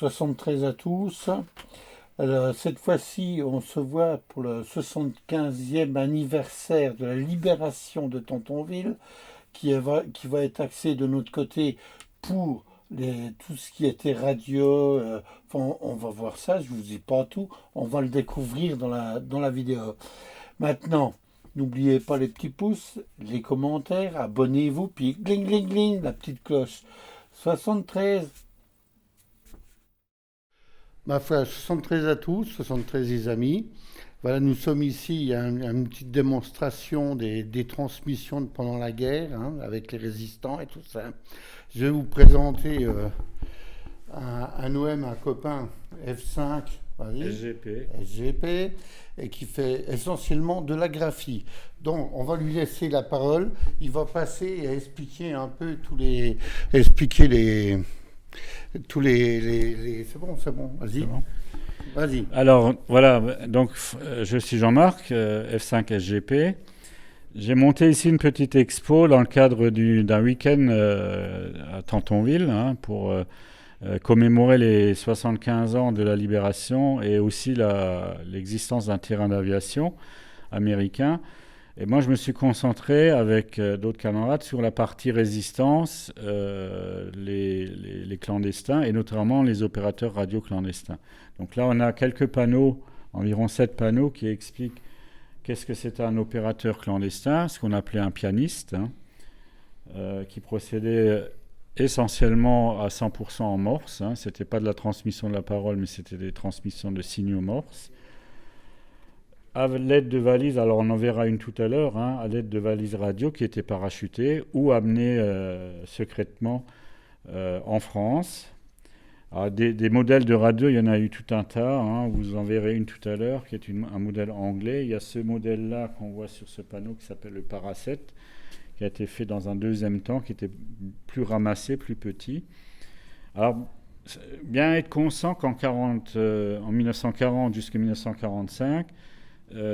73 à tous. Alors, cette fois-ci, on se voit pour le 75e anniversaire de la libération de Tantonville, qui va être axé de notre côté pour tout ce qui était radio. Enfin, on va voir ça, je vous dis pas tout, on va le découvrir dans la vidéo. Maintenant, n'oubliez pas les petits pouces, les commentaires, abonnez-vous, puis gling gling gling, la petite cloche. 73. Ma foi, 73 à tous, 73 les amis. Voilà, nous sommes ici, il y a une petite démonstration des transmissions pendant la guerre, hein, avec les résistants et tout ça. Je vais vous présenter un OM, un copain F5, SGP, et qui fait essentiellement de la graphie. Donc, on va lui laisser la parole. Il va passer et expliquer un peu c'est bon, vas-y. Bon. Vas-y. Alors voilà, donc je suis Jean-Marc, F5 SGP. J'ai monté ici une petite expo dans le cadre d'un week-end à Tantonville, hein, pour commémorer les 75 ans de la libération et aussi l'existence d'un terrain d'aviation américain. Et moi, je me suis concentré avec d'autres camarades sur la partie résistance, les clandestins et notamment les opérateurs radio clandestins. Donc là, on a quelques panneaux, environ 7 panneaux, qui expliquent qu'est-ce que c'était un opérateur clandestin, ce qu'on appelait un pianiste, hein, qui procédait essentiellement à 100% en morse. Hein. C'était pas de la transmission de la parole, mais c'était des transmissions de signaux morse. À l'aide de valises, alors on en verra une tout à l'heure, hein, à l'aide de valises radio qui étaient parachutées ou amenées secrètement en France. Alors des modèles de radio, il y en a eu tout un tas, hein, vous en verrez une tout à l'heure qui est un modèle anglais. Il y a ce modèle-là qu'on voit sur ce panneau qui s'appelle le Paraset, qui a été fait dans un deuxième temps, qui était plus ramassé, plus petit. Alors, bien être conscient qu'en 1940 jusqu'à 1945,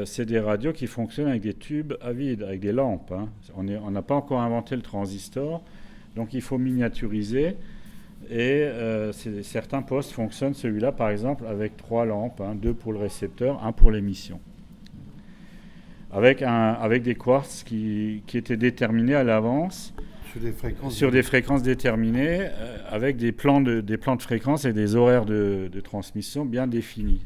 c'est des radios qui fonctionnent avec des tubes à vide, avec des lampes. Hein. On n'a pas encore inventé le transistor, donc il faut miniaturiser. Et certains postes fonctionnent, celui-là par exemple, avec 3 lampes, hein, 2 pour le récepteur, 1 pour l'émission. Avec des quartz qui étaient déterminés à l'avance sur des fréquences déterminées, avec des plans de fréquences et des horaires de transmission bien définis.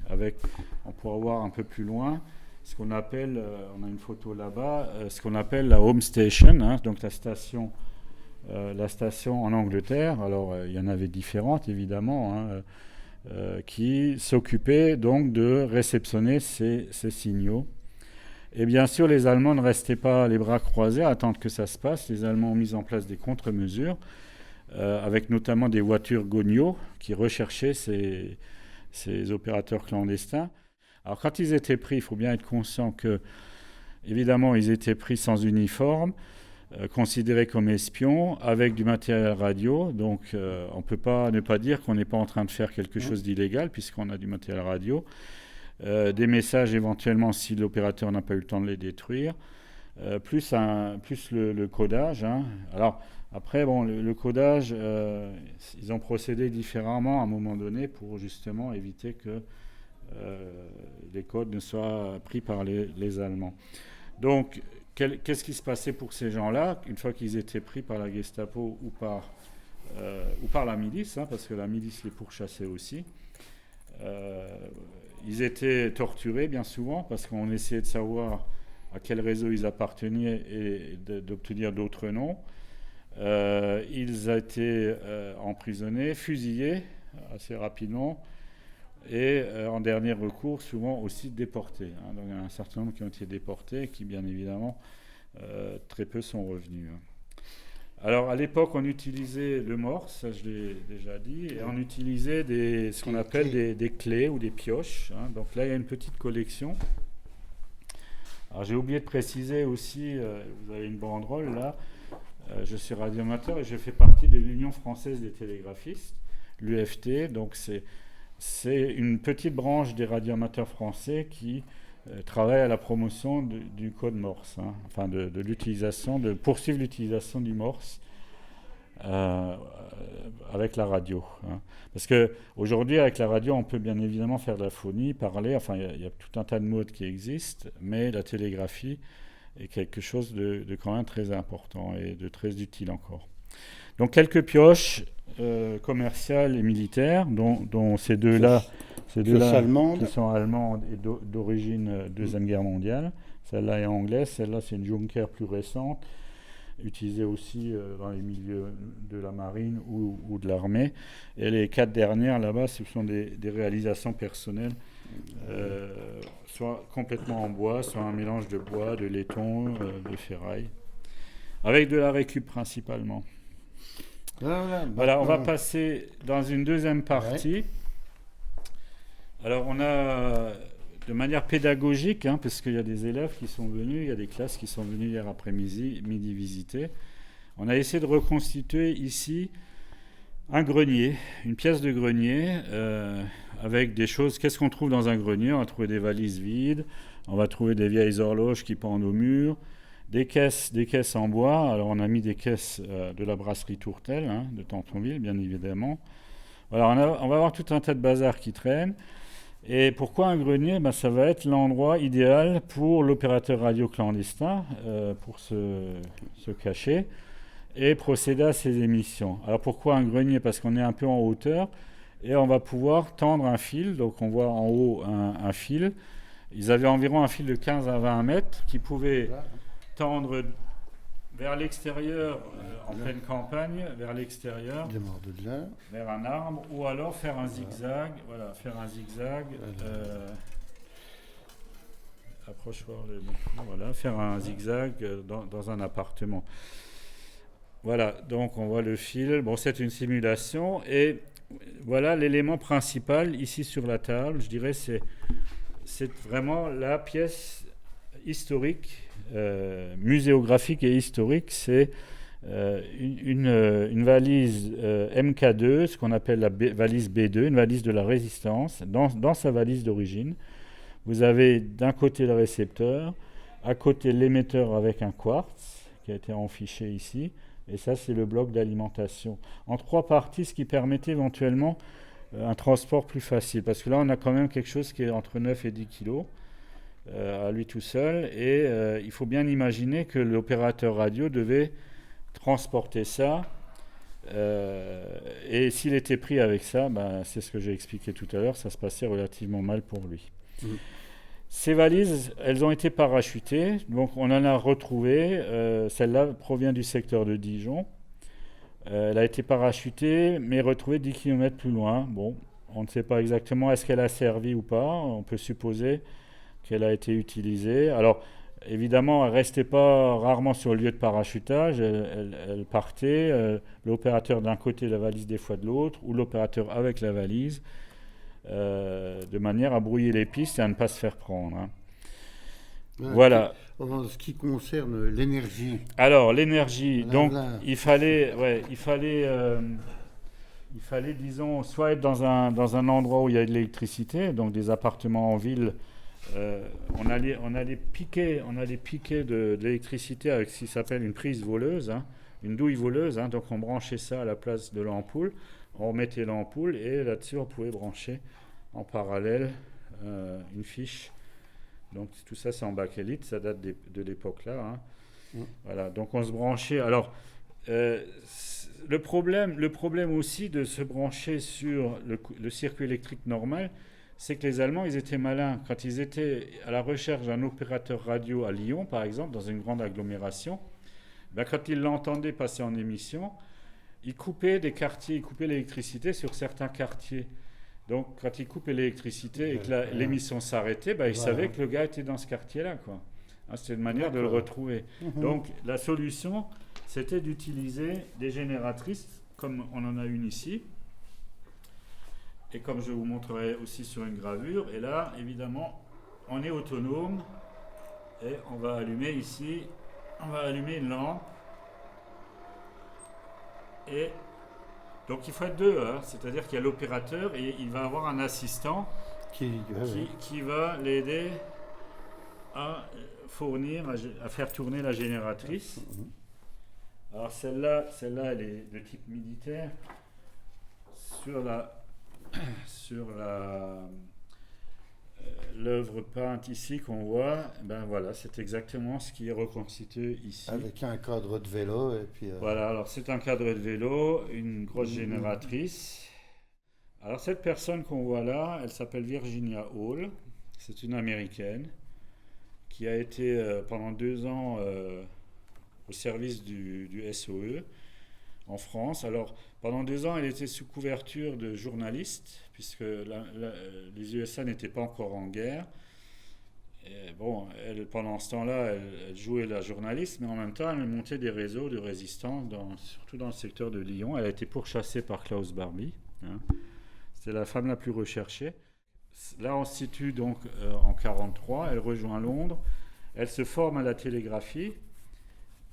On pourra voir un peu plus loin ce qu'on appelle, on a une photo là-bas, ce qu'on appelle la home station, hein, donc la station en Angleterre. Alors il y en avait différentes évidemment, hein, qui s'occupaient donc de réceptionner ces signaux. Et bien sûr, les Allemands ne restaient pas les bras croisés à attendre que ça se passe. Les Allemands ont mis en place des contre-mesures, avec notamment des voitures Gognot qui recherchaient ces opérateurs clandestins. Alors quand ils étaient pris, il faut bien être conscient que, évidemment, ils étaient pris sans uniforme, considérés comme espions, avec du matériel radio. Donc on ne peut pas ne pas dire qu'on n'est pas en train de faire quelque chose d'illégal, puisqu'on a du matériel radio. Des messages éventuellement si l'opérateur n'a pas eu le temps de les détruire, plus le codage. Hein. Alors après, bon, le codage, ils ont procédé différemment à un moment donné pour justement éviter que les codes ne soient pris par les Allemands. Donc, qu'est-ce qui se passait pour ces gens-là, une fois qu'ils étaient pris par la Gestapo ou par la milice, hein, parce que la milice les pourchassait aussi. Ils étaient torturés bien souvent parce qu'on essayait de savoir à quel réseau ils appartenaient et d'obtenir d'autres noms. Ils étaient emprisonnés, fusillés assez rapidement et en dernier recours souvent aussi déportés. Hein. Donc il y a un certain nombre qui ont été déportés et qui bien évidemment très peu sont revenus. Hein. Alors, à l'époque, on utilisait le morse, ça je l'ai déjà dit, et on utilisait ce qu'on appelle des clés ou des pioches. Hein. Donc là, il y a une petite collection. Alors, j'ai oublié de préciser aussi, vous avez une banderole là, je suis radioamateur et je fais partie de l'Union française des télégraphistes, l'UFT. Donc, c'est une petite branche des radioamateurs français qui travaille à la promotion du code morse, hein, enfin de l'utilisation, de poursuivre l'utilisation du morse. avec la radio. Hein. Parce qu'aujourd'hui, avec la radio, on peut bien évidemment faire de la phonie, parler, enfin, il y a tout un tas de modes qui existent, mais la télégraphie est quelque chose de quand même très important et de très utile encore. Donc, quelques pioches commerciales et militaires, dont ces deux-là qui sont allemandes et d'origine Deuxième Guerre mondiale. Celle-là est anglaise, celle-là c'est une Junker plus récente, utilisée aussi dans les milieux de la marine ou de l'armée. Et les 4 dernières là-bas, ce sont des réalisations personnelles, soit complètement en bois, soit un mélange de bois, de laiton, de ferraille, avec de la récup principalement. Voilà, on va passer dans une deuxième partie. Ouais. Alors, on a, de manière pédagogique, hein, parce qu'il y a des élèves qui sont venus, il y a des classes qui sont venues hier après-midi visiter, on a essayé de reconstituer ici un grenier, une pièce de grenier, avec des choses. Qu'est-ce qu'on trouve dans un grenier ? On va trouver des valises vides, on va trouver des vieilles horloges qui pendent au mur, des caisses en bois. Alors on a mis des caisses de la brasserie Tourtel, hein, de Tantonville, bien évidemment. Voilà, on va avoir tout un tas de bazar qui traîne. Et pourquoi un grenier ? Ça va être l'endroit idéal pour l'opérateur radio clandestin, pour se cacher et procéder à ses émissions. Alors pourquoi un grenier ? Parce qu'on est un peu en hauteur et on va pouvoir tendre un fil. Donc on voit en haut un fil. Ils avaient environ un fil de 15 à 20 mètres qui pouvait tendre vers l'extérieur, en pleine campagne, vers l'extérieur, vers un arbre, ou alors faire un zigzag, faire un zigzag dans un appartement. Voilà, donc on voit le fil. Bon, c'est une simulation, et voilà l'élément principal ici sur la table. Je dirais c'est vraiment la pièce historique, muséographique et historique. C'est une valise MK2, ce qu'on appelle la valise B2, une valise de la résistance. Dans sa valise d'origine, vous avez d'un côté le récepteur, à côté l'émetteur avec un quartz qui a été enfiché ici, et ça c'est le bloc d'alimentation. En 3 parties, ce qui permettait éventuellement un transport plus facile, parce que là on a quand même quelque chose qui est entre 9 et 10 kilos à lui tout seul, et il faut bien imaginer que l'opérateur radio devait transporter ça, et s'il était pris avec ça, c'est ce que j'ai expliqué tout à l'heure, ça se passait relativement mal pour lui. Ces valises, elles ont été parachutées, donc on en a retrouvé. Celle-là provient du secteur de Dijon. Elle a été parachutée, mais retrouvée 10 km plus loin. Bon, on ne sait pas exactement est-ce qu'elle a servi ou pas. On peut supposer qu'elle a été utilisée. Alors, évidemment, elle ne restait pas rarement sur le lieu de parachutage. Elle partait, l'opérateur d'un côté, la valise des fois de l'autre, ou l'opérateur avec la valise, de manière à brouiller les pistes et à ne pas se faire prendre. Hein. Voilà. En ce qui concerne l'énergie. Alors, l'énergie, donc il fallait, disons, soit être dans un endroit où il y a de l'électricité, donc des appartements en ville. On allait piquer de l'électricité avec ce qui s'appelle une prise voleuse, hein, une douille voleuse. Hein, donc on branchait ça à la place de l'ampoule. On remettait l'ampoule et là-dessus on pouvait brancher en parallèle une fiche. Donc tout ça c'est en bakélite, ça date de l'époque-là. Hein. Voilà, donc on se branchait. Alors le problème aussi de se brancher sur le circuit électrique normal, c'est que les Allemands, ils étaient malins. Quand ils étaient à la recherche d'un opérateur radio à Lyon, par exemple, dans une grande agglomération, quand ils l'entendaient passer en émission, ils coupaient des quartiers, ils coupaient l'électricité sur certains quartiers. Donc, quand ils coupaient l'électricité et que l'émission s'arrêtait, ils savaient que le gars était dans ce quartier-là, quoi. Hein, c'était une manière de le retrouver. Donc, la solution, c'était d'utiliser des génératrices, comme on en a une ici, et comme je vous montrerai aussi sur une gravure. Et là, évidemment, on est autonome, et on va allumer ici, une lampe. Et donc il faut être deux, hein, c'est-à-dire qu'il y a l'opérateur et il va avoir un assistant qui va l'aider à faire tourner la génératrice. Alors celle-là, elle est de type militaire. Sur l'œuvre peinte ici qu'on voit, ben voilà, c'est exactement ce qui est reconstitué ici. Avec un cadre de vélo et puis. Voilà, alors c'est un cadre de vélo, une grosse génératrice. Alors cette personne qu'on voit là, elle s'appelle Virginia Hall. C'est une Américaine qui a été pendant 2 ans au service du SOE en France. Alors pendant 2 ans, elle était sous couverture de journaliste, puisque les USA n'étaient pas encore en guerre. Et bon, pendant ce temps-là, elle jouait la journaliste, mais en même temps, elle montait des réseaux de résistants, surtout dans le secteur de Lyon. Elle a été pourchassée par Klaus Barbie. Hein. C'était la femme la plus recherchée. Là, on se situe donc en 1943. Elle rejoint Londres. Elle se forme à la télégraphie,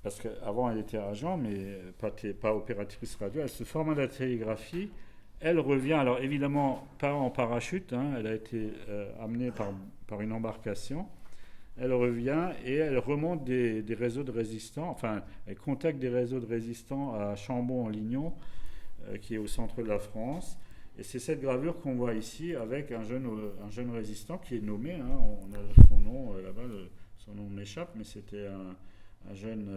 parce qu'avant, elle était agent, mais pas opératrice radio. Elle se forme à la télégraphie. Elle revient, alors évidemment, pas en parachute. Hein, elle a été amenée par une embarcation. Elle revient et elle remonte des réseaux de résistants. Enfin, elle contacte des réseaux de résistants à Chambon-en-Lignon, qui est au centre de la France. Et c'est cette gravure qu'on voit ici avec un jeune résistant qui est nommé. Hein, on a son nom là-bas, son nom m'échappe, mais c'était un jeune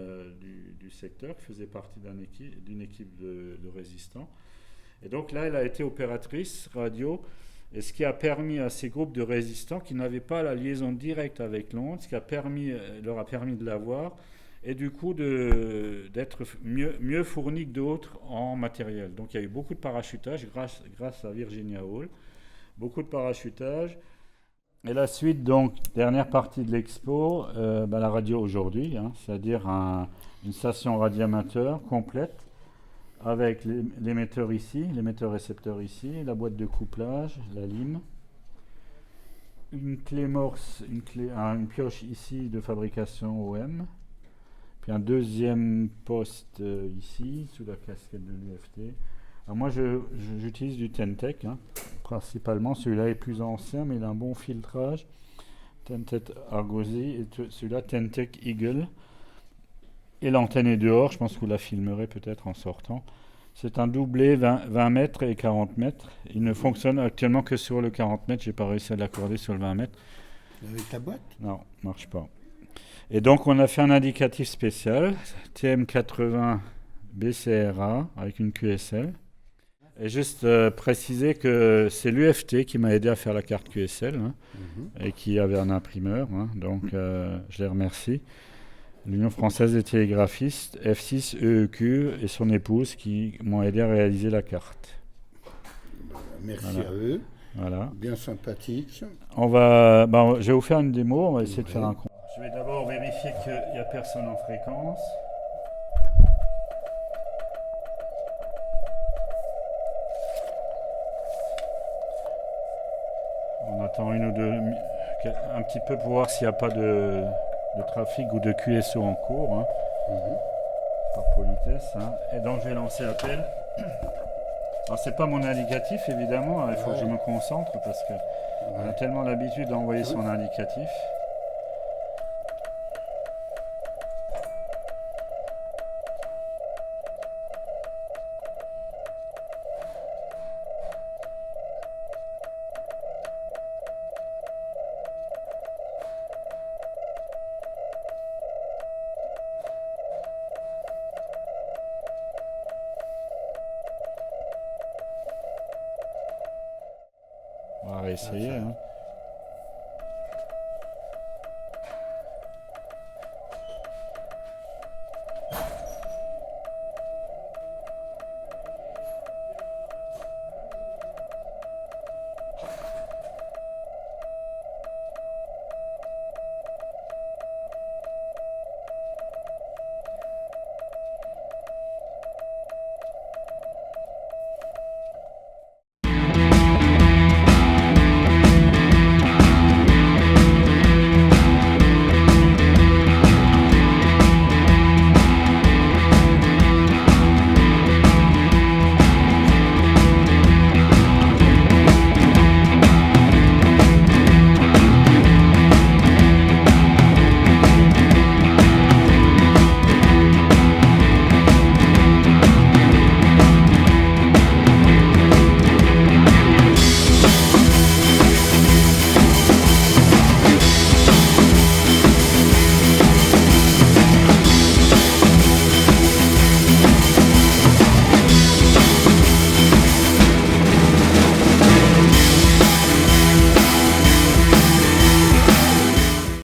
du secteur qui faisait partie d'une équipe de résistants. Et donc là, elle a été opératrice radio, et ce qui a permis à ces groupes de résistants qui n'avaient pas la liaison directe avec Londres, ce qui leur a permis de l'avoir, et du coup d'être mieux fournis que d'autres en matériel. Donc il y a eu beaucoup de parachutage grâce à Virginia Hall, beaucoup de parachutage. Et la suite, donc, dernière partie de l'expo, la radio aujourd'hui, hein, c'est-à-dire une station radioamateur complète, avec l'émetteur ici, l'émetteur-récepteur ici, la boîte de couplage, la lime, une clé morse, une pioche ici de fabrication OM, puis un deuxième poste ici, sous la casquette de l'UFT. Alors moi, j'utilise du Ten-Tech, hein, principalement. Celui-là est plus ancien, mais il a un bon filtrage. Ten-Tech Argosy, et celui-là, Ten-Tech Eagle. Et l'antenne est dehors, je pense que vous la filmerez peut-être en sortant. C'est un doublé 20 mètres et 40 mètres. Il ne fonctionne actuellement que sur le 40 mètres. Je n'ai pas réussi à l'accorder sur le 20 mètres. Avec ta boîte ? Non, ça ne marche pas. Et donc, on a fait un indicatif spécial, TM80 BCRA, avec une QSL. Et juste préciser que c'est l'UFT qui m'a aidé à faire la carte QSL, hein, et qui avait un imprimeur. Hein, donc, je les remercie. L'Union française des télégraphistes, F6 EEQ et son épouse qui m'ont aidé à réaliser la carte. Merci à eux. Voilà. Bien sympathique. Je vais vous faire une démo, on va essayer de faire un compte. Je vais d'abord vérifier qu'il n'y a personne en fréquence. On attend un petit peu pour voir s'il n'y a pas de trafic ou de QSO en cours, hein, par politesse. Hein. Et donc je vais lancer l'appel. Alors c'est pas mon indicatif évidemment, il faut que je me concentre parce qu'on a tellement l'habitude d'envoyer son indicatif. On va essayer. Hein.